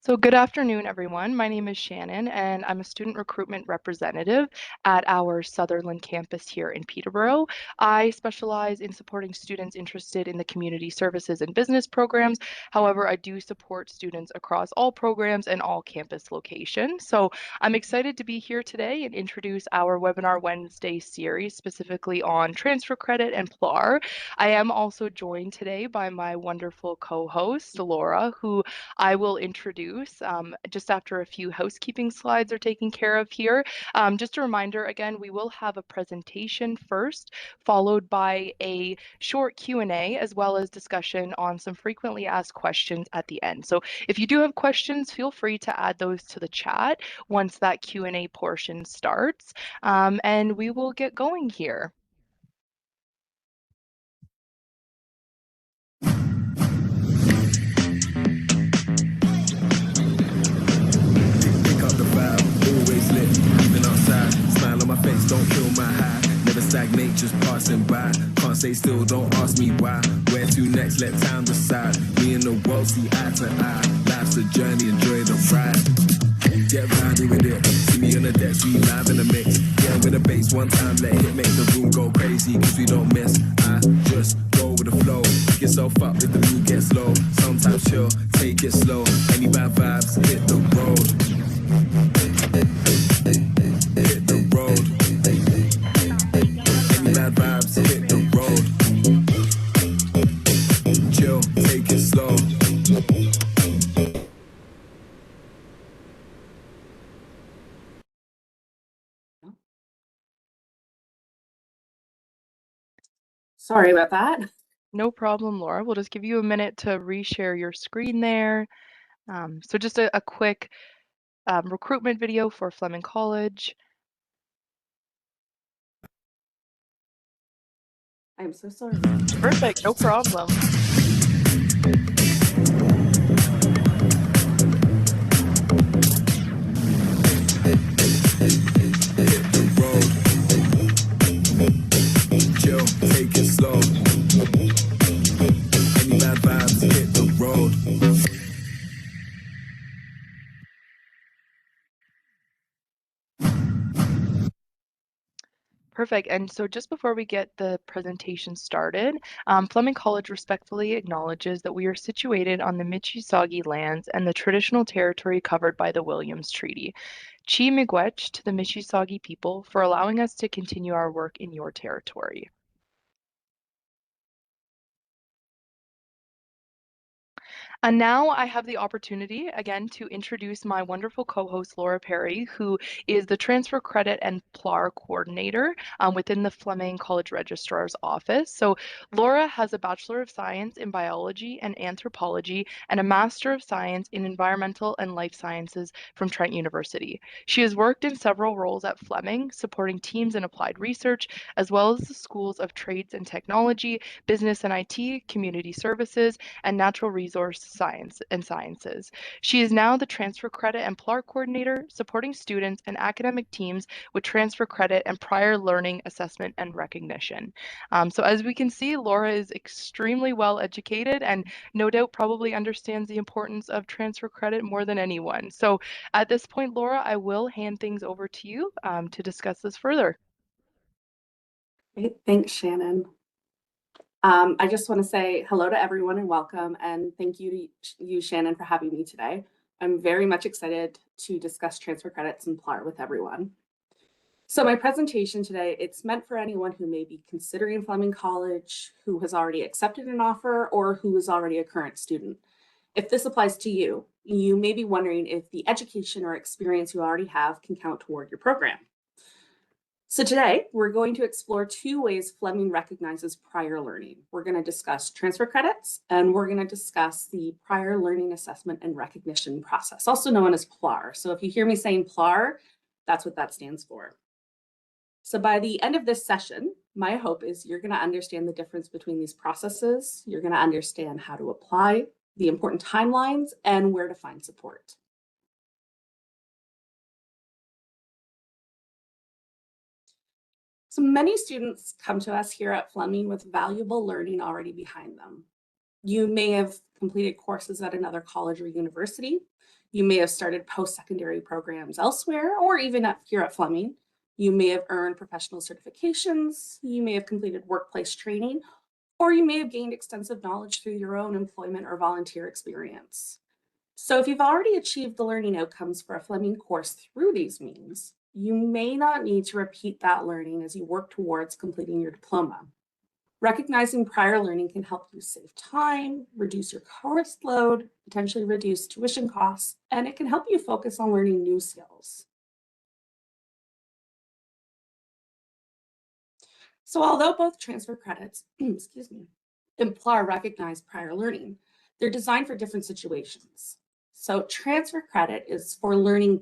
So good afternoon, everyone. My name is Shannon, and I'm a student recruitment representative at our Sutherland campus here in Peterborough. I specialize in supporting students interested in the community services and business programs. However, I do support students across all programs and all campus locations. So I'm excited to be here today and introduce our Webinar Wednesday series specifically on transfer credit and PLAR. I am also joined today by my wonderful co-host, Laura, who I will introduce just after a few housekeeping slides are taken care of here. Just a reminder, again, we will have a presentation first, followed by a short Q&A, as well as discussion on some frequently asked questions at the end. So if you do have questions, feel free to add those to the chat once that Q&A portion starts, and we will get going here. Always lit, even outside. Smile on my face, don't kill my high. Never stagnate, just passing by. Can't stay still, don't ask me why. Where to next, let time decide. Me and the world see eye to eye. Life's a journey, enjoy the ride. Get rowdy with it. See me on the deck, see live in the mix. Get with the bass one time, let it make the room go crazy. Cause we don't miss. I just go with the flow. Pick yourself up if the mood gets low. Sometimes chill, take it slow. Any bad vibes, hit the road. Hit the road. Any bad vibes, hit the road. Chill, take it slow. Sorry about that. No problem, Laura. We'll just give you a minute to reshare your screen there. So just a quick recruitment video for Fleming College. I'm so sorry. Perfect, no problem. Hit the road. Chill, take it slow. Any bad vibes, hit the road. Perfect. And so just before we get the presentation started, Fleming College respectfully acknowledges that we are situated on the Mississauga lands and the traditional territory covered by the Williams Treaty. Chi miigwech to the Mississauga people for allowing us to continue our work in your territory. And now I have the opportunity again to introduce my wonderful co-host Laura Perry, who is the Transfer Credit and PLAR Coordinator within the Fleming College Registrar's Office. So Laura has a Bachelor of Science in Biology and Anthropology and a Master of Science in Environmental and Life Sciences from Trent University. She has worked in several roles at Fleming, supporting teams in applied research, as well as the schools of Trades and Technology, Business and IT, Community Services, and Natural Resource Sciences. She is now the Transfer Credit and PLAR Coordinator, supporting students and academic teams with transfer credit and prior learning assessment and recognition. So as we can see, Laura is extremely well educated and no doubt probably understands the importance of transfer credit more than anyone. So at this point, Laura, I will hand things over to you to discuss this further. Great. Thanks, Shannon. I just want to say hello to everyone and welcome, and thank you to you, Shannon, for having me today. I'm very much excited to discuss transfer credits and PLAR with everyone. So my presentation today, it's meant for anyone who may be considering Fleming College, who has already accepted an offer, or who is already a current student. If this applies to you, you may be wondering if the education or experience you already have can count toward your program. So today, we're going to explore two ways Fleming recognizes prior learning. We're going to discuss transfer credits, and we're going to discuss the prior learning assessment and recognition process, also known as PLAR. So if you hear me saying PLAR, that's what that stands for. So by the end of this session, my hope is you're going to understand the difference between these processes. You're going to understand how to apply, the important timelines, and where to find support. So many students come to us here at Fleming with valuable learning already behind them. You may have completed courses at another college or university. You may have started post-secondary programs elsewhere, or even here at Fleming. You may have earned professional certifications. You may have completed workplace training, or you may have gained extensive knowledge through your own employment or volunteer experience. So if you've already achieved the learning outcomes for a Fleming course through these means, you may not need to repeat that learning as you work towards completing your diploma. Recognizing prior learning can help you save time, reduce your course load, potentially reduce tuition costs, and it can help you focus on learning new skills. So although both transfer credits, excuse me, and PLAR recognize prior learning, they're designed for different situations. So transfer credit is for learning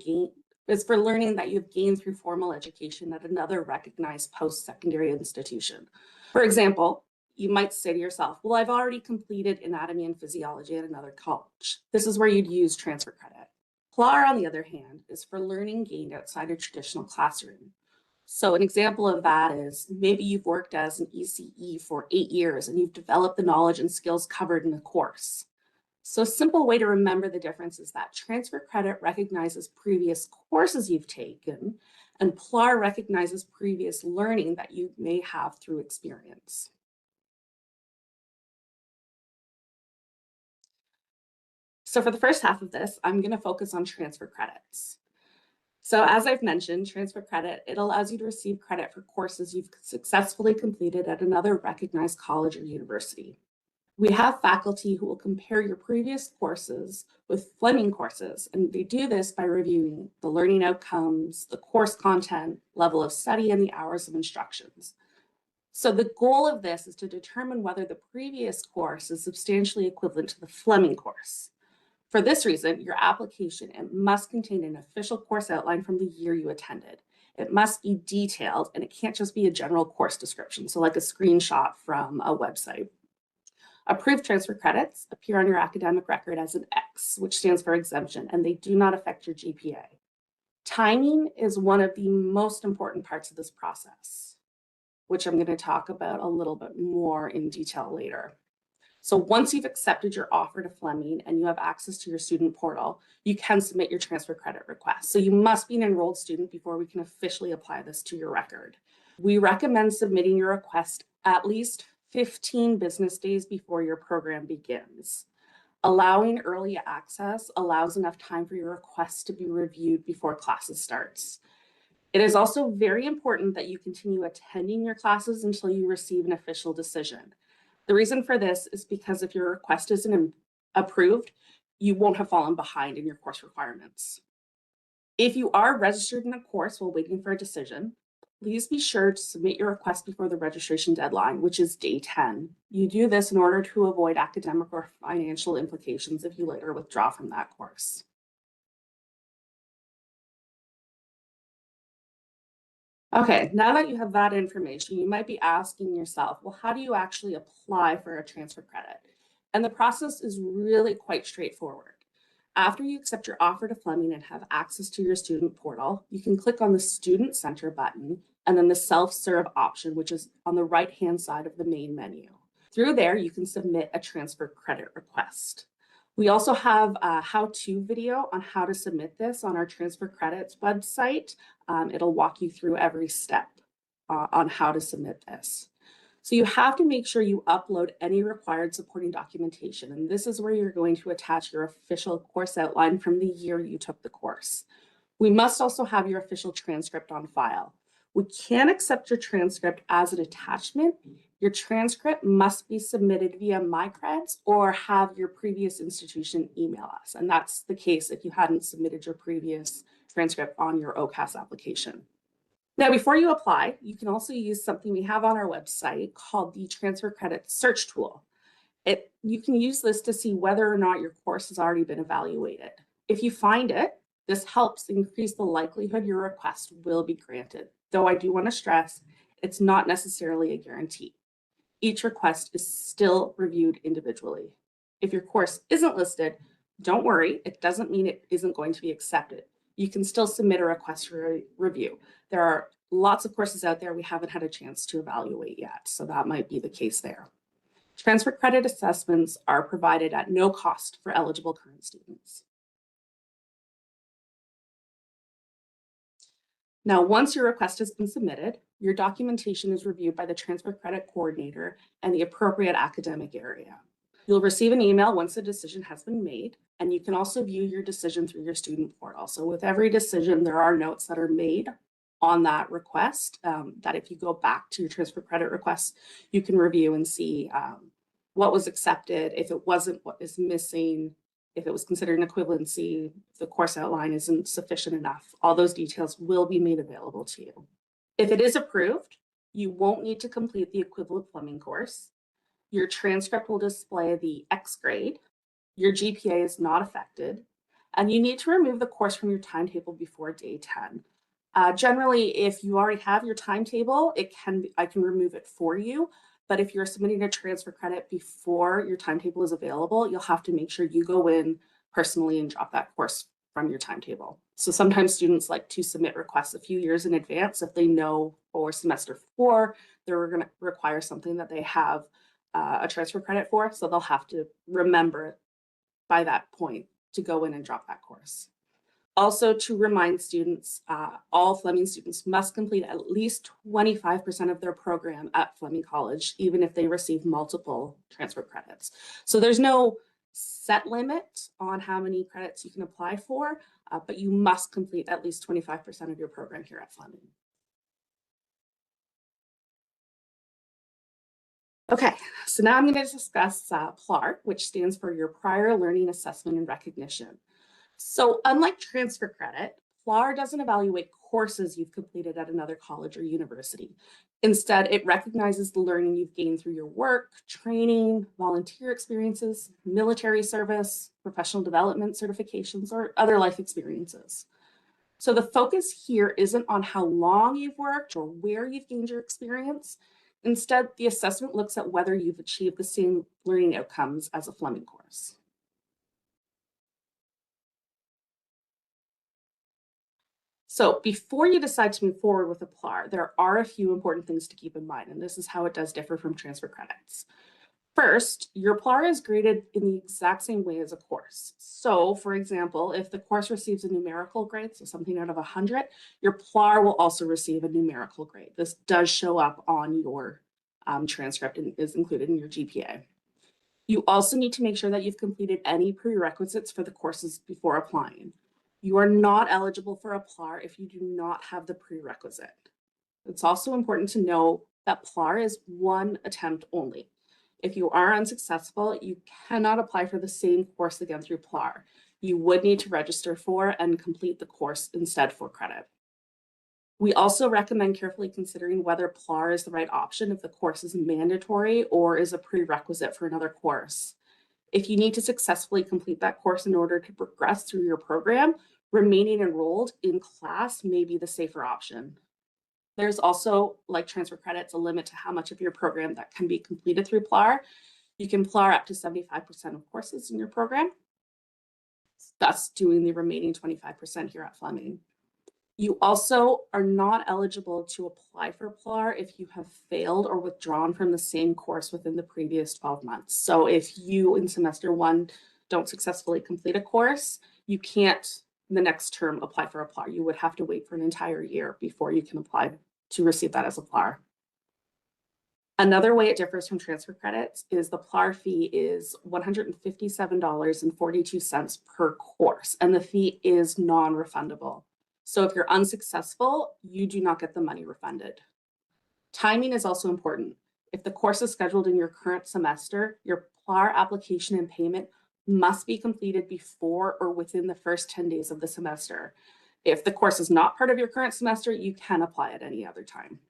that you've gained through formal education at another recognized post-secondary institution. For example, you might say to yourself, well, I've already completed anatomy and physiology at another college. This is where you'd use transfer credit. PLAR, on the other hand, is for learning gained outside a traditional classroom. So an example of that is maybe you've worked as an ECE for 8 years and you've developed the knowledge and skills covered in the course. So a simple way to remember the difference is that transfer credit recognizes previous courses you've taken, and PLAR recognizes previous learning that you may have through experience. So for the first half of this, I'm going to focus on transfer credits. So as I've mentioned, transfer credit, it allows you to receive credit for courses you've successfully completed at another recognized college or university. We have faculty who will compare your previous courses with Fleming courses, and they do this by reviewing the learning outcomes, the course content, level of study, and the hours of instructions. So the goal of this is to determine whether the previous course is substantially equivalent to the Fleming course. For this reason, your application, it must contain an official course outline from the year you attended. It must be detailed, and it can't just be a general course description, so like a screenshot from a website. Approved transfer credits appear on your academic record as an X, which stands for exemption, and they do not affect your GPA. Timing is one of the most important parts of this process, which I'm going to talk about a little bit more in detail later. So once you've accepted your offer to Fleming and you have access to your student portal, you can submit your transfer credit request. So you must be an enrolled student before we can officially apply this to your record. We recommend submitting your request at least 15 business days before your program begins. Allowing early access allows enough time for your request to be reviewed before classes starts. It is also very important that you continue attending your classes until you receive an official decision. The reason for this is because if your request isn't approved, you won't have fallen behind in your course requirements. If you are registered in a course while waiting for a decision, please be sure to submit your request before the registration deadline, which is day 10. You do this in order to avoid academic or financial implications if you later withdraw from that course. Okay, now that you have that information, you might be asking yourself, well, how do you actually apply for a transfer credit? And the process is really quite straightforward. After you accept your offer to Fleming and have access to your student portal, you can click on the Student Center button and then the self-serve option, which is on the right-hand side of the main menu. Through there, you can submit a transfer credit request. We also have a how-to video on how to submit this on our transfer credits website. It'll walk you through every step on how to submit this. So you have to make sure you upload any required supporting documentation. And this is where you're going to attach your official course outline from the year you took the course. We must also have your official transcript on file. We can't accept your transcript as an attachment. Your transcript must be submitted via MyCreds or have your previous institution email us. And that's the case if you hadn't submitted your previous transcript on your OCAS application. Now, before you apply, you can also use something we have on our website called the Transfer Credit Search Tool. You can use this to see whether or not your course has already been evaluated. If you find it, this helps increase the likelihood your request will be granted. Though I do want to stress, it's not necessarily a guarantee. Each request is still reviewed individually. If your course isn't listed, don't worry, it doesn't mean it isn't going to be accepted. You can still submit a request for review. There are lots of courses out there we haven't had a chance to evaluate yet, so that might be the case there. Transfer credit assessments are provided at no cost for eligible current students. Now, once your request has been submitted, your documentation is reviewed by the transfer credit coordinator and the appropriate academic area. You'll receive an email once a decision has been made, and you can also view your decision through your student portal. So with every decision, there are notes that are made on that request that if you go back to your transfer credit request, you can review and see what was accepted, if it wasn't, what is missing, if it was considered an equivalency, if the course outline isn't sufficient enough. All those details will be made available to you. If it is approved, you won't need to complete the equivalent Fleming course. Your transcript will display the X grade. Your GPA is not affected, and you need to remove the course from your timetable before day 10. Generally, if you already have your timetable, I can remove it for you. But if you're submitting a transfer credit before your timetable is available, you'll have to make sure you go in personally and drop that course from your timetable. So sometimes students like to submit requests a few years in advance if they know for semester 4 they're going to require something that they have a transfer credit for. So they'll have to remember by that point to go in and drop that course. Also, to remind students, all Fleming students must complete at least 25% of their program at Fleming College, even if they receive multiple transfer credits. So there's no set limit on how many credits you can apply for, but you must complete at least 25% of your program here at Fleming. Okay, so now I'm going to discuss PLAR, which stands for your Prior Learning Assessment and Recognition. So unlike transfer credit, PLAR doesn't evaluate courses you've completed at another college or university. Instead, it recognizes the learning you've gained through your work, training, volunteer experiences, military service, professional development certifications, or other life experiences. So the focus here isn't on how long you've worked or where you've gained your experience. Instead, the assessment looks at whether you've achieved the same learning outcomes as a Fleming course. So before you decide to move forward with a PLAR, there are a few important things to keep in mind, and this is how it does differ from transfer credits. First, your PLAR is graded in the exact same way as a course. So for example, if the course receives a numerical grade, so something out of 100, your PLAR will also receive a numerical grade. This does show up on your transcript and is included in your GPA. You also need to make sure that you've completed any prerequisites for the courses before applying. You are not eligible for a PLAR if you do not have the prerequisite. It's also important to know that PLAR is one attempt only. If you are unsuccessful, you cannot apply for the same course again through PLAR. You would need to register for and complete the course instead for credit. We also recommend carefully considering whether PLAR is the right option if the course is mandatory or is a prerequisite for another course. If you need to successfully complete that course in order to progress through your program, remaining enrolled in class may be the safer option. There's also, like transfer credits, a limit to how much of your program that can be completed through PLAR. You can PLAR up to 75% of courses in your program, thus doing the remaining 25% here at Fleming. You also are not eligible to apply for PLAR if you have failed or withdrawn from the same course within the previous 12 months. So if you in semester 1 don't successfully complete a course, you can't the next term apply for a PLAR. You would have to wait for an entire year before you can apply to receive that as a PLAR. Another way it differs from transfer credits is the PLAR fee is $157.42 per course, and the fee is non-refundable. So if you're unsuccessful, you do not get the money refunded. Timing is also important. If the course is scheduled in your current semester, your PLAR application and payment must be completed before or within the first 10 days of the semester. If the course is not part of your current semester, you can apply at any other time.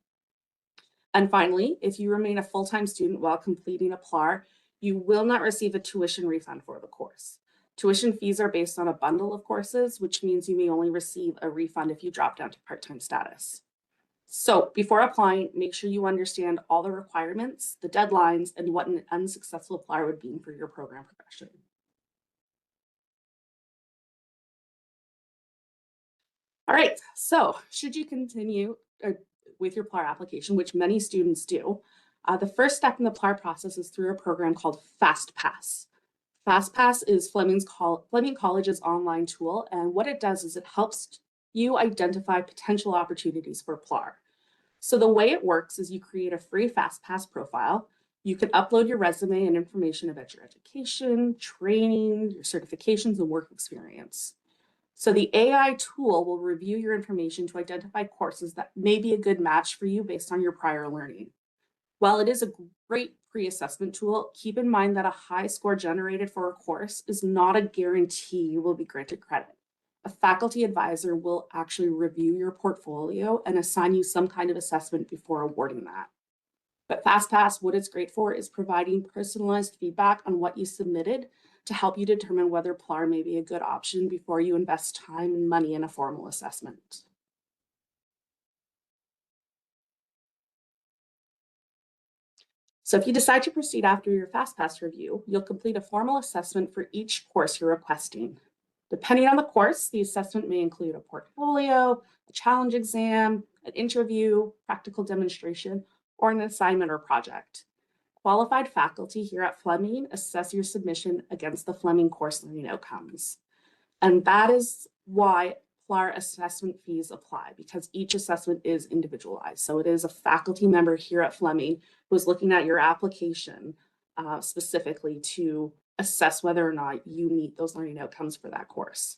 And finally, if you remain a full-time student while completing a PLAR, you will not receive a tuition refund for the course. Tuition fees are based on a bundle of courses, which means you may only receive a refund if you drop down to part-time status. So before applying, make sure you understand all the requirements, the deadlines, and what an unsuccessful PLAR would mean for your program progression. All right, so should you continue with your PLAR application, which many students do, the first step in the PLAR process is through a program called FastPass. FastPass is Fleming College's online tool, and what it does is it helps you identify potential opportunities for PLAR. So the way it works is you create a free FastPass profile. You can upload your resume and information about your education, training, your certifications, and work experience. So the AI tool will review your information to identify courses that may be a good match for you based on your prior learning. While it is a great pre-assessment tool, keep in mind that a high score generated for a course is not a guarantee you will be granted credit. A faculty advisor will actually review your portfolio and assign you some kind of assessment before awarding that. But FastPass, what it's great for is providing personalized feedback on what you submitted to help you determine whether PLAR may be a good option before you invest time and money in a formal assessment. So if you decide to proceed after your FastPass review, you'll complete a formal assessment for each course you're requesting. Depending on the course, the assessment may include a portfolio, a challenge exam, an interview, practical demonstration, or an assignment or project. Qualified faculty here at Fleming assess your submission against the Fleming course learning outcomes. And that is why PLAR assessment fees apply, because each assessment is individualized. So it is a faculty member here at Fleming who is looking at your application specifically to assess whether or not you meet those learning outcomes for that course.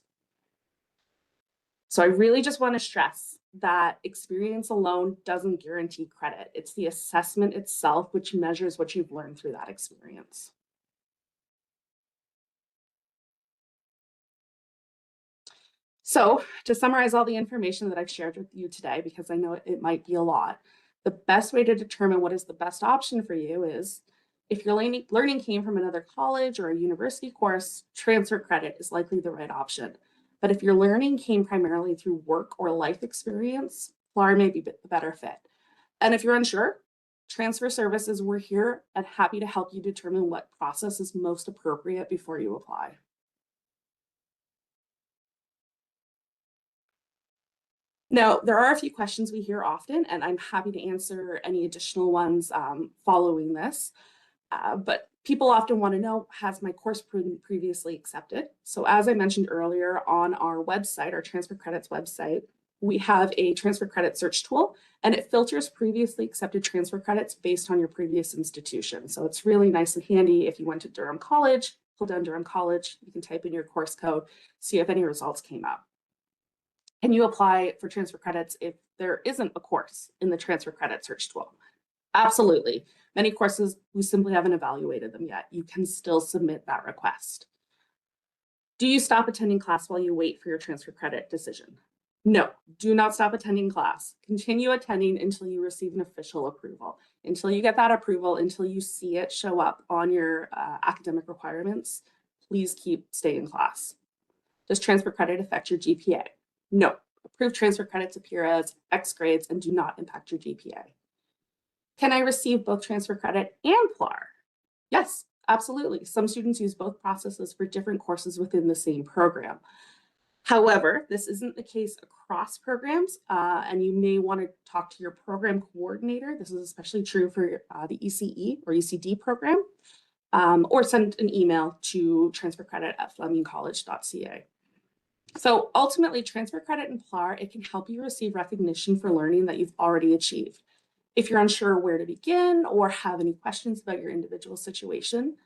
So I really just want to stress that experience alone doesn't guarantee credit. It's the assessment itself which measures what you've learned through that experience. So to summarize all the information that I've shared with you today, because I know it might be a lot, the best way to determine what is the best option for you is if your learning came from another college or a university course, transfer credit is likely the right option. But if your learning came primarily through work or life experience, PLAR may be the better fit. And if you're unsure, transfer services, we're here and happy to help you determine what process is most appropriate before you apply. Now, there are a few questions we hear often, and I'm happy to answer any additional ones following this. But people often want to know, has my course been previously accepted? So as I mentioned earlier, on our website, our transfer credits website, we have a transfer credit search tool, and it filters previously accepted transfer credits based on your previous institution. So it's really nice and handy if you went to Durham College, pull down Durham College, you can type in your course code, see if any results came up. Can you apply for transfer credits if there isn't a course in the transfer credit search tool? Absolutely. Many courses, we simply haven't evaluated them yet. You can still submit that request. Do you stop attending class while you wait for your transfer credit decision? No, do not stop attending class. Continue attending until you receive an official approval. Until you get that approval, until you see it show up on your academic requirements, please keep staying in class. Does transfer credit affect your GPA? No, approved transfer credits appear as X grades and do not impact your GPA. Can I receive both transfer credit and PLAR? Yes, absolutely. Some students use both processes for different courses within the same program. However, this isn't the case across programs, and you may want to talk to your program coordinator. This is especially true for the ECE or ECD program, or send an email to transfercredit@flemingcollege.ca. So ultimately, transfer credit and PLAR, it can help you receive recognition for learning that you've already achieved. If you're unsure where to begin or have any questions about your individual situation,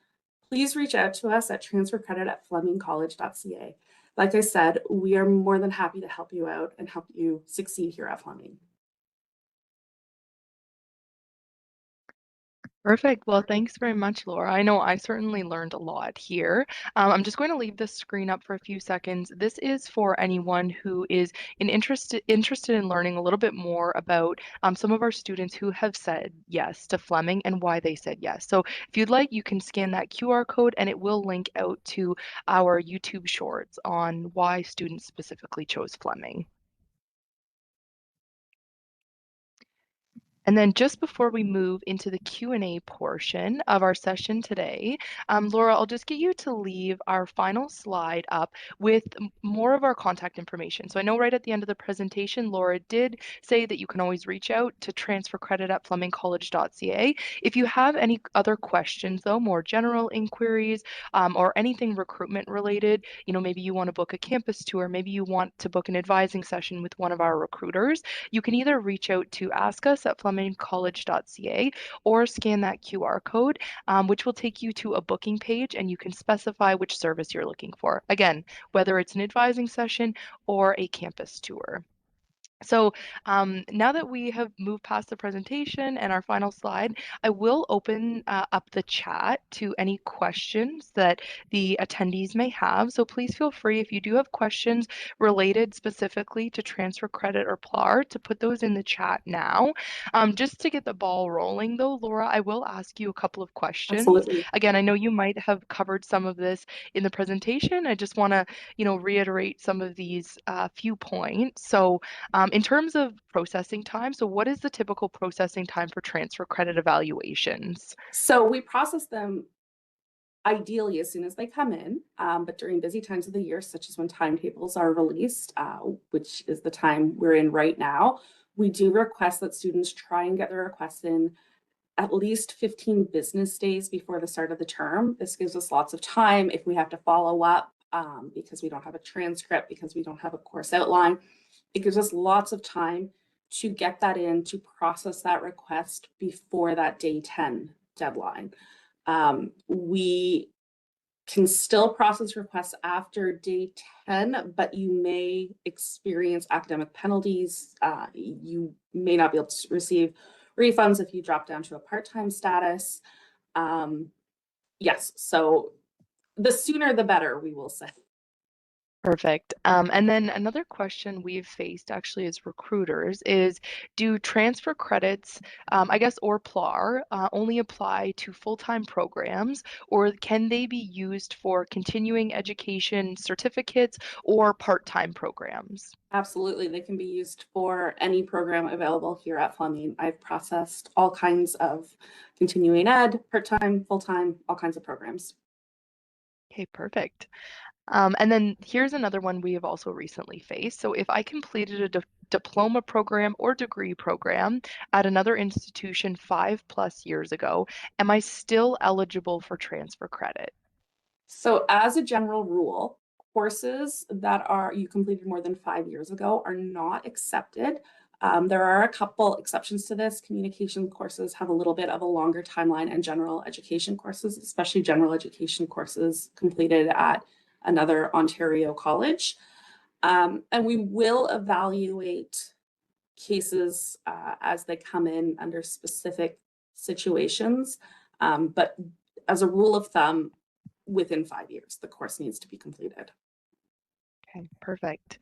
please reach out to us at transfercredit@flemingcollege.ca. Like I said, we are more than happy to help you out and help you succeed here at Fleming. Perfect. Well, thanks very much, Laura. I know I certainly learned a lot here. I'm just going to leave this screen up for a few seconds. This is for anyone who is interested in learning a little bit more about some of our students who have said yes to Fleming and why they said yes. So if you'd like, you can scan that QR code and it will link out to our YouTube shorts on why students specifically chose Fleming. And then just before we move into the Q&A portion of our session today, Laura, I'll just get you to leave our final slide up with more of our contact information. So I know right at the end of the presentation, Laura did say that you can always reach out to transfercredit@flemingcollege.ca. If you have any other questions, though, more general inquiries or anything recruitment related, maybe you want to book a campus tour, maybe you want to book an advising session with one of our recruiters, you can either reach out to askus@flemingcollege.ca or scan that QR code, which will take you to a booking page, and you can specify which service you're looking for. Again, whether it's an advising session or a campus tour. So now that we have moved past the presentation and our final slide, I will open up the chat to any questions that the attendees may have. So please feel free, if you do have questions related specifically to transfer credit or PLAR, to put those in the chat now. Just to get the ball rolling though, Laura, I will ask you a couple of questions. Absolutely. Again, I know you might have covered some of this in the presentation. I just want to, reiterate some of these few points. So in terms of processing time, so what is the typical processing time for transfer credit evaluations? So we process them ideally as soon as they come in, but during busy times of the year, such as when timetables are released, which is the time we're in right now, we do request that students try and get their requests in at least 15 business days before the start of the term. This gives us lots of time if we have to follow up because we don't have a transcript, because we don't have a course outline. It gives us lots of time to get that in, to process that request before that day 10 deadline. We can still process requests after day 10, but you may experience academic penalties. You may not be able to receive refunds if you drop down to a part-time status. Yes, so the sooner the better, we will say. Perfect. And then another question we've faced actually as recruiters is, do transfer credits, I guess, or PLAR, only apply to full-time programs, or can they be used for continuing education certificates or part-time programs? Absolutely, they can be used for any program available here at Fleming. I've processed all kinds of continuing ed, part-time, full-time, all kinds of programs. Okay, perfect. And then here's another one we have also recently faced. So if I completed a diploma program or degree program at another institution 5+ years ago, am I still eligible for transfer credit? So as a general rule, courses that you completed more than 5 years ago are not accepted. There are a couple exceptions to this. Communication courses have a little bit of a longer timeline, and general education courses, especially general education courses completed at another Ontario college. And we will evaluate cases as they come in under specific situations. But as a rule of thumb, within 5 years, the course needs to be completed. Okay, perfect.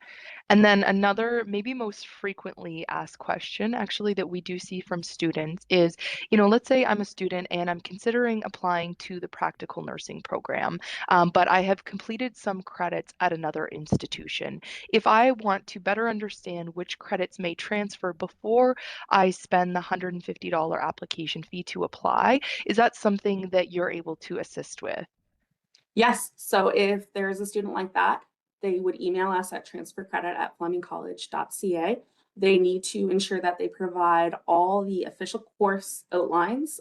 And then another, maybe most frequently asked question, actually, that we do see from students is, let's say I'm a student and I'm considering applying to the practical nursing program, but I have completed some credits at another institution. If I want to better understand which credits may transfer before I spend the $150 application fee to apply, is that something that you're able to assist with? Yes, so if there's a student like that, they would email us at transfercredit@flemingcollege.ca. They need to ensure that they provide all the official course outlines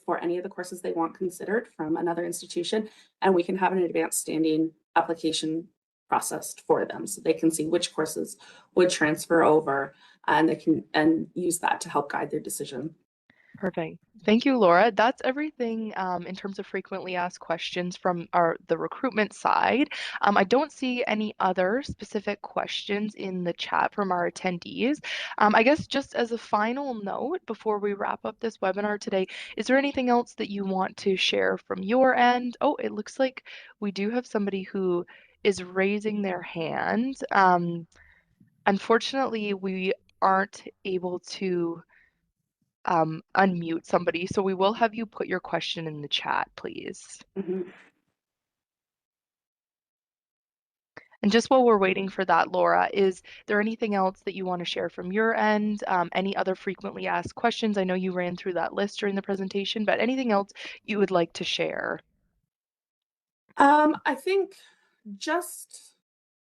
for any of the courses they want considered from another institution, and we can have an advanced standing application processed for them so they can see which courses would transfer over, and they can use that to help guide their decision. Perfect. Thank you, Laura. That's everything in terms of frequently asked questions from the recruitment side. I don't see any other specific questions in the chat from our attendees. I guess just as a final note before we wrap up this webinar today, is there anything else that you want to share from your end? Oh, it looks like we do have somebody who is raising their hand. Unfortunately, we aren't able to unmute somebody. So we will have you put your question in the chat, please. Mhm. And just while we're waiting for that, Laura, is there anything else that you want to share from your end? Any other frequently asked questions? I know you ran through that list during the presentation, but anything else you would like to share? I think just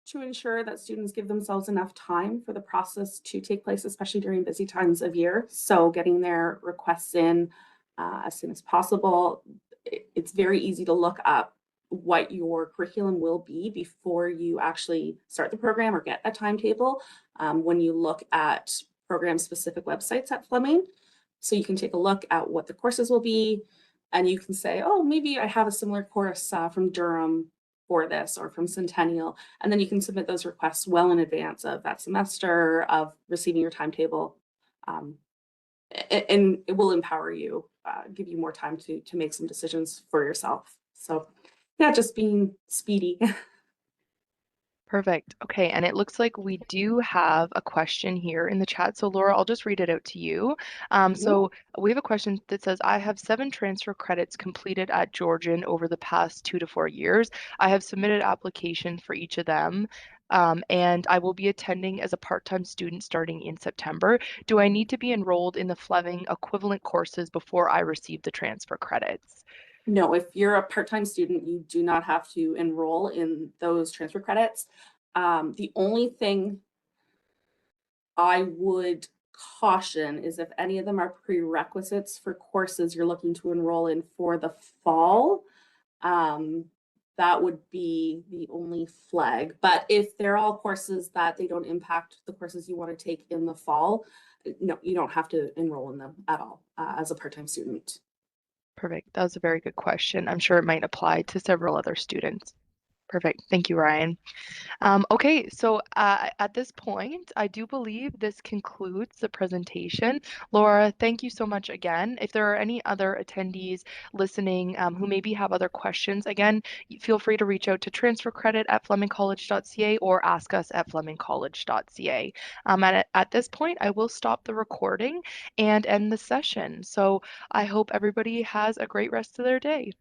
to ensure that students give themselves enough time for the process to take place, especially during busy times of year. So getting their requests in as soon as possible. It's very easy to look up what your curriculum will be before you actually start the program or get a timetable when you look at program specific websites at Fleming. So you can take a look at what the courses will be, and you can say, oh, maybe I have a similar course from Durham for this, or from Centennial. And then you can submit those requests well in advance of that semester, of receiving your timetable. Um, and it will empower you, give you more time to make some decisions for yourself. So yeah, just being speedy. Perfect. Okay, and it looks like we do have a question here in the chat. So Laura, I'll just read it out to you. Mhm. So we have a question that says, I have 7 transfer credits completed at Georgian over the past 2 to 4 years. I have submitted application for each of them. And I will be attending as a part-time student starting in September. Do I need to be enrolled in the Fleming equivalent courses before I receive the transfer credits? No, if you're a part-time student, you do not have to enroll in those transfer credits. The only thing I would caution is if any of them are prerequisites for courses you're looking to enroll in for the fall, um, that would be the only flag. But if they're all courses that they don't impact the courses you want to take in the fall, no, you don't have to enroll in them at all as a part-time student. Perfect. That was a very good question. I'm sure it might apply to several other students. Perfect. Thank you, Ryan. Okay, so at this point, I do believe this concludes the presentation. Laura, thank you so much again. If there are any other attendees listening who maybe have other questions, again, feel free to reach out to transfercredit@flemingcollege.ca or ask us at flemingcollege.ca. At this point, I will stop the recording and end the session. So I hope everybody has a great rest of their day.